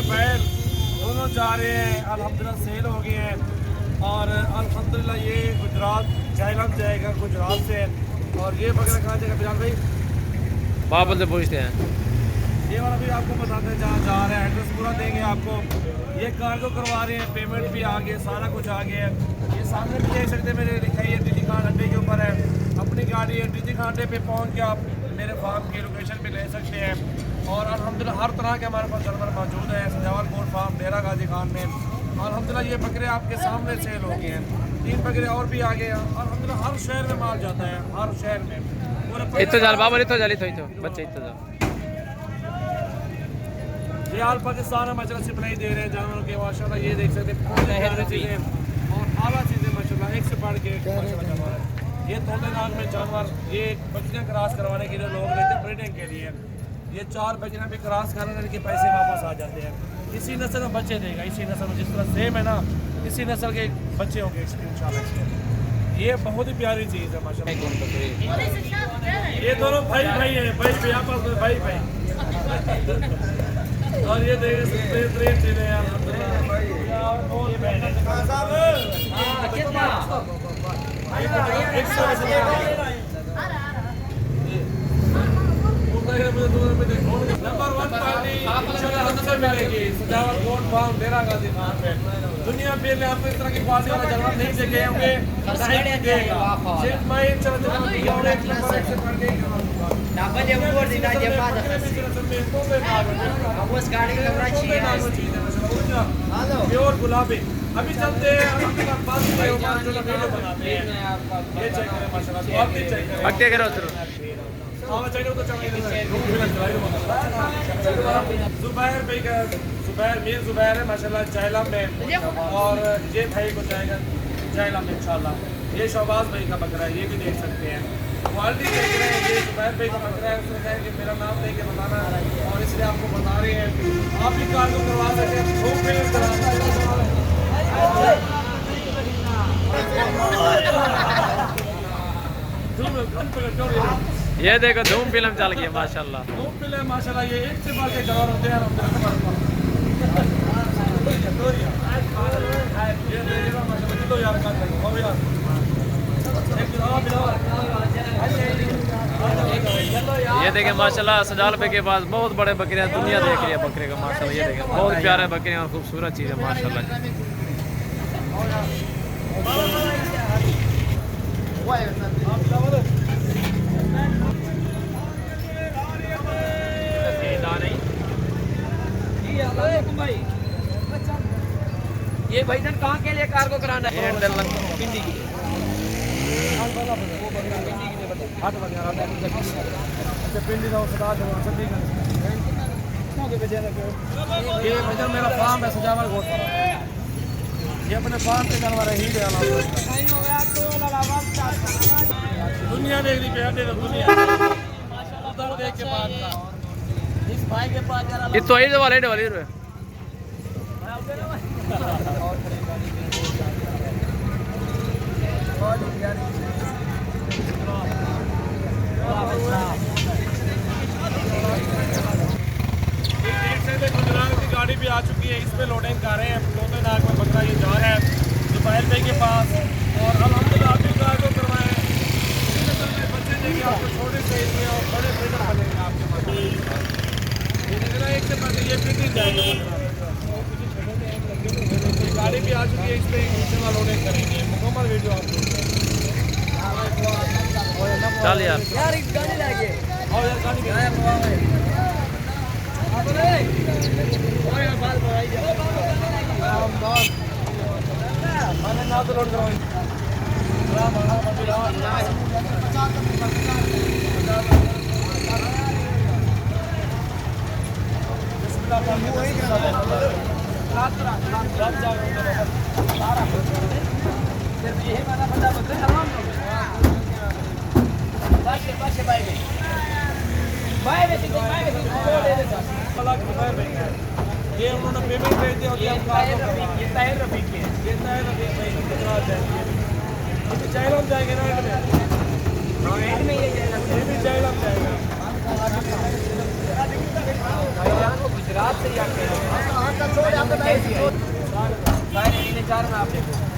बैल दोनों जा रहे हैं, अल्हम्दुलिल्लाह सेल हो गए हैं। और अल्हम्दुलिल्लाह ये गुजरात झेलम जाएगा, गुजरात से। और ये बकरा कहाँ जाएगा बिलाल भाई? बाबल से पूछते हैं। ये वाला भी आपको बताते हैं जहाँ जा रहे हैं, एड्रेस पूरा देंगे आपको। ये कार्गो करवा रहे हैं, पेमेंट भी आ गए, सारा कुछ आ गया है। ये सामने भी देख सकते हैं, मेरे लिखा है टीजी खान अड्डे के ऊपर है। अपनी गाड़ी है, टीजी खान अड्डे पे पहुँच के आप मेरे फार्म की लोकेशन पे ले सकते हैं। और अल्हम्दुलिल्लाह हर तरह के हमारे पास जानवर मौजूद है सजावल कोट फार्म डेरा गाजी खान में। अल्हम्दुलिल्लाह ये बकरे आपके सामने सेल हो गए हैं, 3 बकरे और भी आ गए हैं। अल्हम्दुलिल्लाह हर शहर में माल जाता है, हर शहर में। इतो जाल बाबा, इतो जाल, इतो बच्चे इतो जाल। ये आल पाकिस्तान में माशाल्लाह सप्लाई दे रहे हैं जानवरों के, माशाल्लाह ये देख सकते हैं चीज़ें और आला चीज़ें माशाल्लाह एक से बढ़ के माशाल्लाह जानवर है। ये तोते नाग में जानवर, ये बच्चियाँ क्रॉस करवाने के लिए लोग लेते हैं ब्रीडिंग के लिए। ये 4 बच्चियाँ भी क्रॉस कराने के पैसे वापस आ जाते हैं। इसी नस्ल में बच्चे देगा, इसी नस्ल में जिस तरह सेम है ना, इसी नस्ल के बच्चे होंगे इंशाल्लाह। ये बहुत ही प्यारी चीज़ है माशाल्लाह। ये दोनों भाई भाई हैं, भाई भाई आपस में भाई भाई। और ये देख बेहतरीन चीज़ें हैं अल्हम्दुलिल्लाह। नंबर 1 पार्टी इंशाल्लाह हमसे मिलेगी सजावल कोट फार्म डेरा गाजी खान पे। दुनिया भर में आपको इस तरह की क्वालिटी वाला जानवर नहीं देखे होंगे, नहीं देगा। सिर्फ मैं इंशाल्लाह एक नंबर एक से बढ़ के Dapat dia buat di dalam dia pada. Awas गाड़ी का बड़ा चीज है। प्योर गुलाबी। अभी चलते हैं, अभी तक बात नहीं हो पाई, जो वीडियो बनाते हैं। ये चेक करें माशाल्लाह, तो आप भी चेक करें। अगते करो उधर। हाँ चाहिए तो चाहिए। जुबैर भाई का जुबैर मीर जुबैर है माशाल्लाह झेलम में। और ये भाई को जाएगा झेलम में इंशाल्लाह। ये शहबाज भाई का बकरा है, ये भी देख सकते हैं। क्वालिटी देख रहे हैं, ये जुबैर भाई का बकरा है। उसने कहा कि मेरा नाम लेके बताना और इसलिए आपको बता रहे हैं। आप भी कार्गो करवा सकते हैं, खूब पेमेंट करा सकते हैं। ये देखो धूम फिल्म चल गई है माशाल्लाह। धूम फिल्म माशाल्लाह, ये एक से बढ़ के जानवर होते हैं। ये देखिएगा माशाल्लाह, किलो यार का हो यार। ये देखें माशाल्लाह सजाल भाई के पास बहुत बड़े बकरे हैं, दुनिया देख रही है बकरे का माशाल्लाह। ये देखें बहुत प्यारे बकरे हैं और खूबसूरत चीज़ है माशाल्लाह। ये भाईजान कहाँ के लिए कार्गो कराना है? पिंडी की। ये भजन मेरा फार्म है सजावल कोट फार्म। ये अपने फार्म पे जानवर है, ही दे दुनिया देख रही है, दुनिया उधर देख के बाद का इस भाई के पास ये तो ये वाले वाले रे गुजरात की गाड़ी भी आ चुकी है, इस पे लोडिंग कर रहे हैं। तोते नाग में बकरा ये जा रहा है जुबैर भाई के पास। और अल्हम्दुलिल्लाह आप भी कार्गो करवाएं, बच्चे देंगे आपको छोटे से इसमें और बड़े ब्रीडर बनेंगे आपके पास। एक से पहले ये फिर नहीं जाएंगे। ये गाड़ी भी आ चुकी है, इस पे इंशाल्लाह लोडिंग करेंगे। मुकम्मल वीडियो आपको चल यार यार एक गाड़ी लागे। और यार गाड़ी मैंने ना तो लोड करवाई। ये उन्होंने पेमेंट भेज दिया। ये ताहिर रफीक के, ये ताहिर रफीक भाई गुजरात जाएंगे। अभी झेलम जाएंगे ना, एंड में ये भी झेलम जाएगा। गुजरात से आके कैसी है? सारे नीले चार में आप देखो